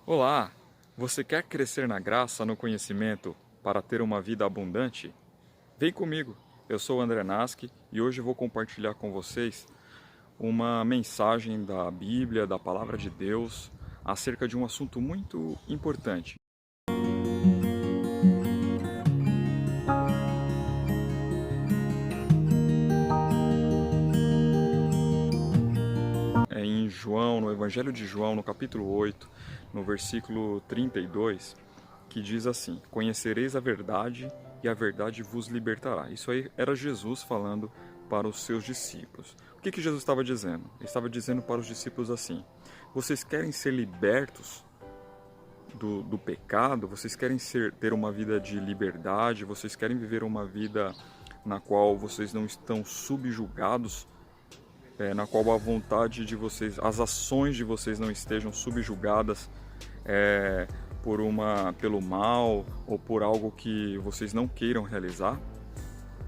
Olá! Você quer crescer na graça, no conhecimento, para ter uma vida abundante? Vem comigo! Eu sou o André Nasky e hoje vou compartilhar com vocês uma mensagem da Bíblia, da Palavra de Deus, acerca de um assunto muito importante. É em João, no Evangelho de João, no capítulo 8, no versículo 32, que diz assim: Conhecereis a verdade e a verdade vos libertará. Isso aí era Jesus falando para os seus discípulos. O que Jesus estava dizendo? Ele estava dizendo para os discípulos assim: vocês querem ser libertos do pecado? Vocês querem ter uma vida de liberdade? Vocês querem viver uma vida na qual vocês não estão subjugados, na qual a vontade de vocês, as ações de vocês não estejam subjugadas pelo mal ou por algo que vocês não queiram realizar?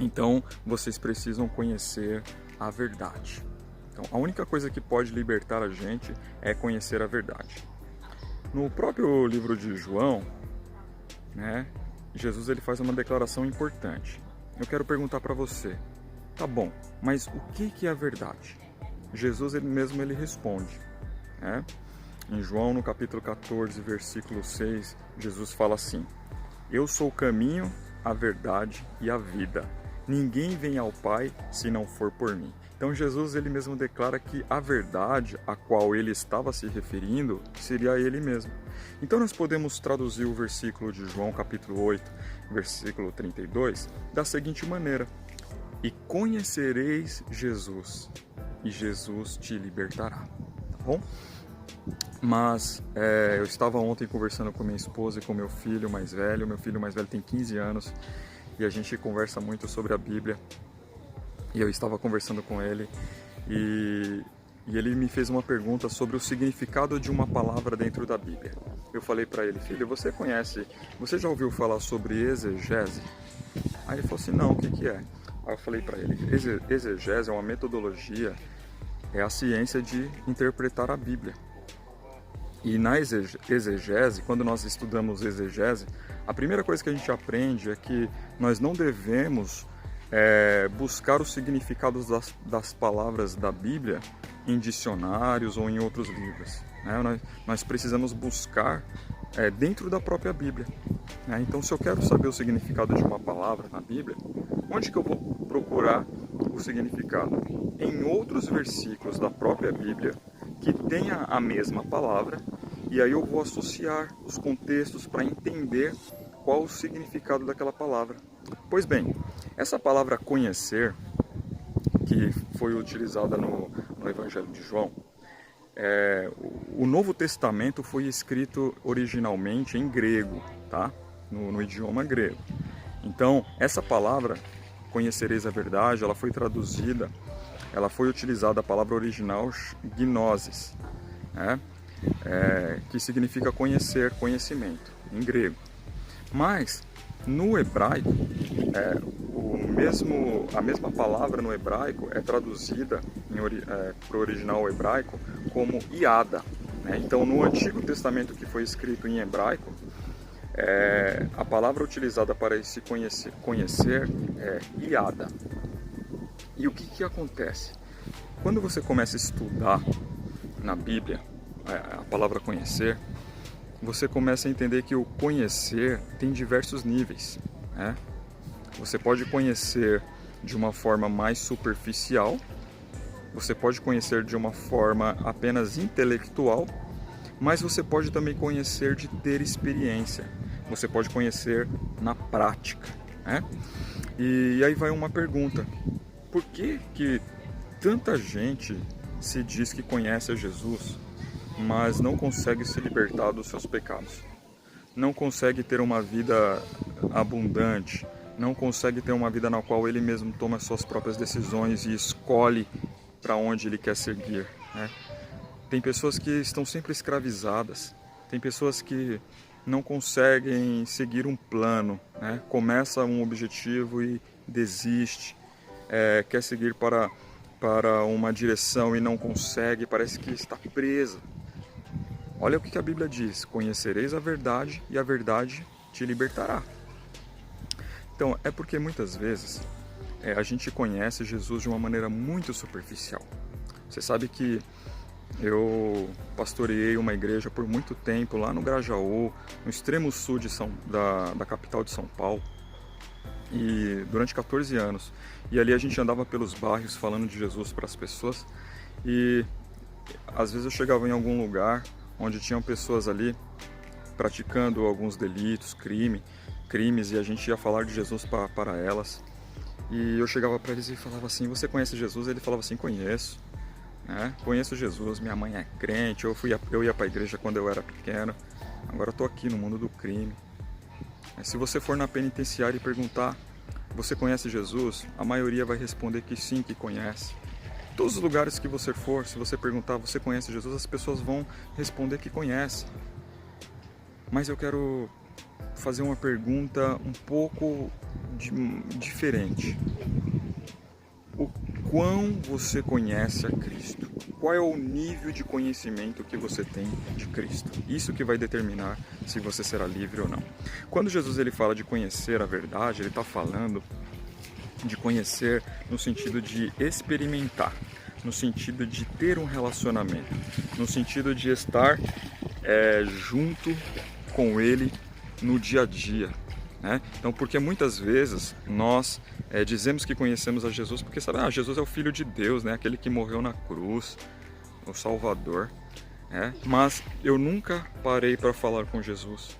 Então vocês precisam conhecer a verdade. Então a única coisa que pode libertar a gente é conhecer a verdade. No próprio livro de João, Jesus ele faz uma declaração importante. Eu quero perguntar para você: tá bom, mas o que é a verdade? Jesus ele responde, Em João, no capítulo 14, versículo 6, Jesus fala assim: Eu sou o caminho, a verdade e a vida. Ninguém vem ao Pai se não for por mim. Então Jesus ele mesmo declara que a verdade a qual ele estava se referindo seria ele mesmo. Então nós podemos traduzir o versículo de João capítulo 8, versículo 32, da seguinte maneira: E conhecereis Jesus, e Jesus te libertará. Tá bom? Mas eu estava ontem conversando com minha esposa e com meu filho mais velho. Meu filho mais velho tem 15 anos e a gente conversa muito sobre a Bíblia. E eu estava conversando com ele e ele me fez uma pergunta sobre o significado de uma palavra dentro da Bíblia. Eu falei para ele: filho, você já ouviu falar sobre exegese? Aí ele falou assim: não, o que é? Aí eu falei para ele: exegese é uma metodologia, é a ciência de interpretar a Bíblia. E na exegese, quando nós estudamos exegese, a primeira coisa que a gente aprende é que nós não devemos buscar os significados das palavras da Bíblia em dicionários ou em outros livros. Nós precisamos buscar dentro da própria Bíblia. Então, se eu quero saber o significado de uma palavra na Bíblia, onde que eu vou procurar o significado? Em outros versículos da própria Bíblia que tenha a mesma palavra, e aí eu vou associar os contextos para entender qual o significado daquela palavra. Pois bem, essa palavra conhecer, que foi utilizada no Evangelho de João, o Novo Testamento foi escrito originalmente em grego, tá? No idioma grego. Então, essa palavra, conhecereis a verdade, ela foi utilizada a palavra original gnosis, que significa conhecer, conhecimento, em grego. Mas, no hebraico, a mesma palavra no hebraico é traduzida para o original hebraico como iada. Então, no Antigo Testamento, que foi escrito em hebraico, a palavra utilizada para se conhecer é iada. E o que acontece? Quando você começa a estudar na Bíblia a palavra conhecer, você começa a entender que o conhecer tem diversos níveis. Você pode conhecer de uma forma mais superficial, você pode conhecer de uma forma apenas intelectual, mas você pode também conhecer de ter experiência, você pode conhecer na prática. E aí vai uma pergunta: por que tanta gente se diz que conhece a Jesus, mas não consegue se libertar dos seus pecados? Não consegue ter uma vida abundante, não consegue ter uma vida na qual ele mesmo toma suas próprias decisões e escolhe para onde ele quer seguir. Tem pessoas que estão sempre escravizadas, tem pessoas que não conseguem seguir um plano, começa um objetivo e desiste, quer seguir para uma direção e não consegue, parece que está presa. Olha o que a Bíblia diz: conhecereis a verdade e a verdade te libertará. Então, é porque muitas vezes a gente conhece Jesus de uma maneira muito superficial. Você sabe que eu pastoreei uma igreja por muito tempo lá no Grajaú, no extremo sul da capital de São Paulo, e durante 14 anos. E ali a gente andava pelos bairros falando de Jesus para as pessoas, e às vezes eu chegava em algum lugar onde tinham pessoas ali praticando alguns delitos, crimes, e a gente ia falar de Jesus para elas. E eu chegava para eles e falava assim: você conhece Jesus? Ele falava assim: conheço. Conheço Jesus, minha mãe é crente, eu ia para a igreja quando eu era pequeno, agora estou aqui no mundo do crime. Se você for na penitenciária e perguntar: você conhece Jesus? A maioria vai responder que sim, que conhece. Todos os lugares que você for, se você perguntar: você conhece Jesus? As pessoas vão responder que conhece. Mas eu quero fazer uma pergunta um pouco diferente. O quão você conhece a Cristo? Qual é o nível de conhecimento que você tem de Cristo? Isso que vai determinar se você será livre ou não. Quando Jesus ele fala de conhecer a verdade, ele está falando de conhecer no sentido de experimentar, no sentido de ter um relacionamento, no sentido de estar junto com Ele no dia a dia. Então, porque muitas vezes nós dizemos que conhecemos a Jesus porque sabe, Jesus é o Filho de Deus, aquele que morreu na cruz, o Salvador. Mas eu nunca parei para falar com Jesus.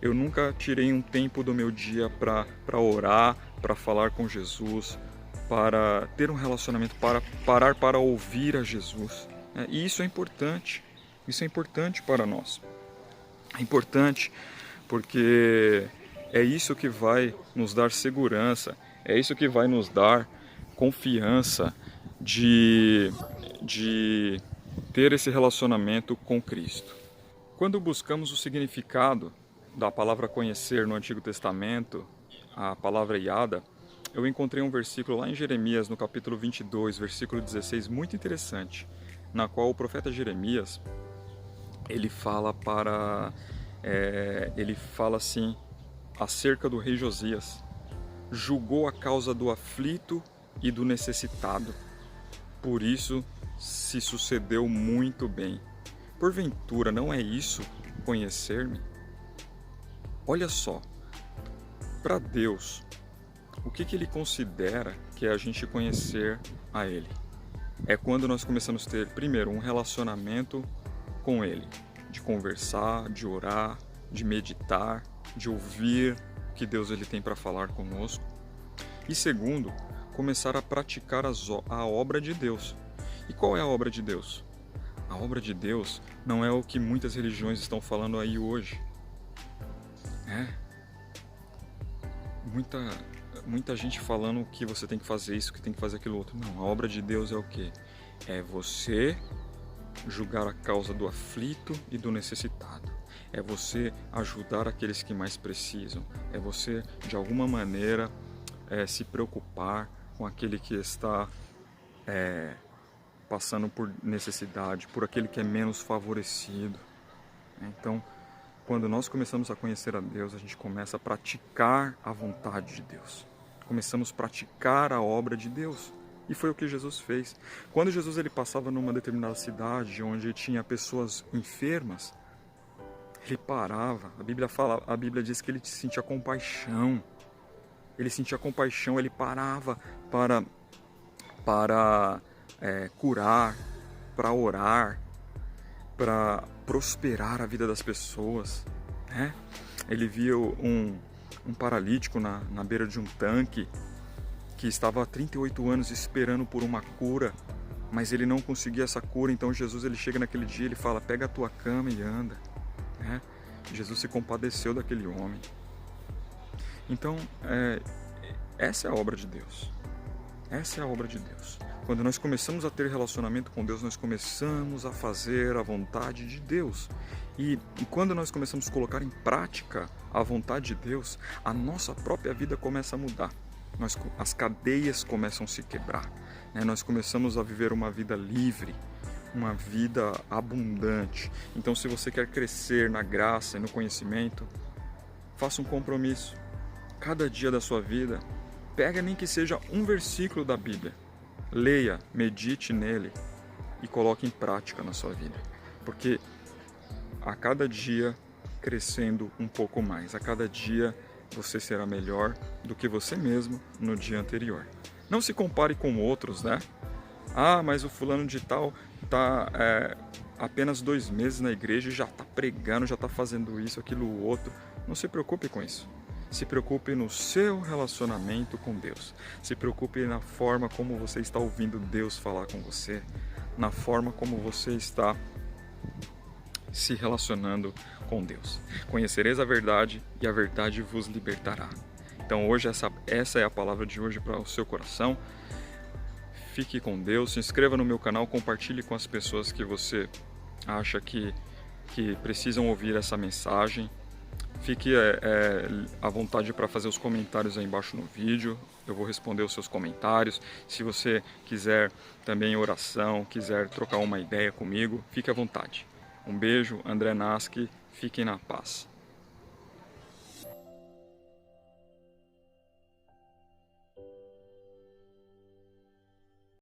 Eu nunca tirei um tempo do meu dia para orar, para falar com Jesus, para ter um relacionamento, para parar para ouvir a Jesus. E isso é importante. Isso é importante para nós. É importante porque é isso que vai nos dar segurança, é isso que vai nos dar confiança de ter esse relacionamento com Cristo. Quando buscamos o significado da palavra conhecer no Antigo Testamento, a palavra iada, eu encontrei um versículo lá em Jeremias, no capítulo 22, versículo 16, muito interessante, na qual o profeta Jeremias, ele fala assim, acerca do rei Josias: julgou a causa do aflito e do necessitado, por isso se sucedeu muito bem. Porventura não é isso conhecer-me? Olha só, para Deus, o que Ele considera que é a gente conhecer a Ele? É quando nós começamos a ter, primeiro, um relacionamento com Ele, de conversar, de orar, de meditar, de ouvir o que Deus ele tem para falar conosco. E segundo, começar a praticar a obra de Deus. E qual é a obra de Deus? A obra de Deus não é o que muitas religiões estão falando aí hoje. Muita gente falando que você tem que fazer isso, que tem que fazer aquilo outro. Não, a obra de Deus é o quê? É você julgar a causa do aflito e do necessitado. É você ajudar aqueles que mais precisam. É você, de alguma maneira, se preocupar com aquele que está passando por necessidade, por aquele que é menos favorecido. Então, quando nós começamos a conhecer a Deus, a gente começa a praticar a vontade de Deus. Começamos a praticar a obra de Deus. E foi o que Jesus fez. Quando Jesus ele passava numa determinada cidade onde tinha pessoas enfermas, ele parava. A Bíblia diz que ele sentia compaixão. Ele sentia compaixão, ele parava para curar, para orar, para prosperar a vida das pessoas. Ele via um paralítico na beira de um tanque que estava há 38 anos esperando por uma cura, mas ele não conseguia essa cura. Então Jesus ele chega naquele dia, ele fala: pega a tua cama e anda. Jesus se compadeceu daquele homem. Então, essa é a obra de Deus. Essa é a obra de Deus. Quando nós começamos a ter relacionamento com Deus, nós começamos a fazer a vontade de Deus. E quando nós começamos a colocar em prática a vontade de Deus, a nossa própria vida começa a mudar. As cadeias começam a se quebrar. Nós começamos a viver uma vida livre, uma vida abundante. Então, se você quer crescer na graça e no conhecimento, faça um compromisso. Cada dia da sua vida, pega nem que seja um versículo da Bíblia, leia, medite nele e coloque em prática na sua vida. Porque a cada dia crescendo um pouco mais, a cada dia você será melhor do que você mesmo no dia anterior. Não se compare com outros, né? Ah, mas o fulano de tal está apenas 2 meses na igreja e já está pregando, já está fazendo isso, aquilo, outro. Não se preocupe com isso. Se preocupe no seu relacionamento com Deus. Se preocupe na forma como você está ouvindo Deus falar com você, na forma como você está se relacionando com Deus. Conhecereis a verdade e a verdade vos libertará. Então hoje essa é a palavra de hoje para o seu coração. Fique com Deus, se inscreva no meu canal, compartilhe com as pessoas que você acha que precisam ouvir essa mensagem. Fique à vontade para fazer os comentários aí embaixo no vídeo, eu vou responder os seus comentários. Se você quiser também oração, quiser trocar uma ideia comigo, fique à vontade. Um beijo, André Nasky, fiquem na paz.